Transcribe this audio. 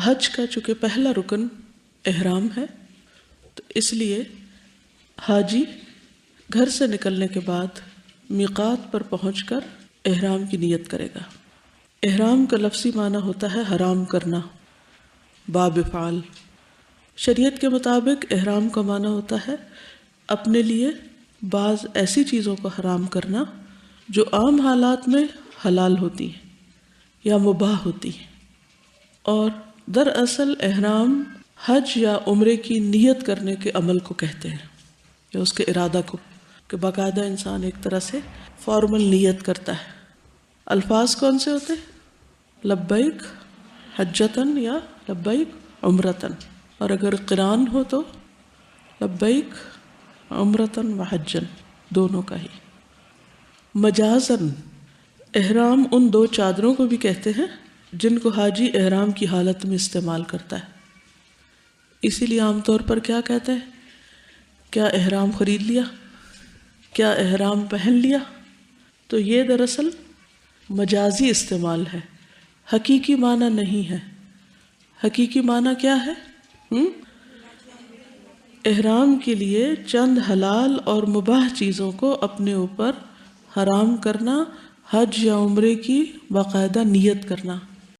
حج کا چونکہ پہلا رکن احرام ہے، تو اس لیے حاجی گھر سے نکلنے کے بعد میقات پر پہنچ کر احرام کی نیت کرے گا۔ احرام کا لفظی معنی ہوتا ہے حرام کرنا، باب فعل۔ شریعت کے مطابق احرام کا معنی ہوتا ہے اپنے لیے بعض ایسی چیزوں کو حرام کرنا جو عام حالات میں حلال ہوتی ہیں یا مباح ہوتی ہیں، اور دراصل احرام حج یا عمرے کی نیت کرنے کے عمل کو کہتے ہیں، یا اس کے ارادہ کو، کہ باقاعدہ انسان ایک طرح سے فارمل نیت کرتا ہے۔ الفاظ کون سے ہوتے ہیں؟ لبیک حجتن یا لبیک عمرتن، اور اگر قران ہو تو لبیک عمرتن و حجن، دونوں کا ہی۔ مجازن احرام ان دو چادروں کو بھی کہتے ہیں جن کو حاجی احرام کی حالت میں استعمال کرتا ہے۔ اسی لیے عام طور پر کیا کہتے ہیں؟ کیا احرام خرید لیا؟ کیا احرام پہن لیا؟ تو یہ دراصل مجازی استعمال ہے، حقیقی معنی نہیں ہے۔ حقیقی معنی کیا ہے؟ احرام کے لیے چند حلال اور مباح چیزوں کو اپنے اوپر حرام کرنا، حج یا عمرے کی باقاعدہ نیت کرنا۔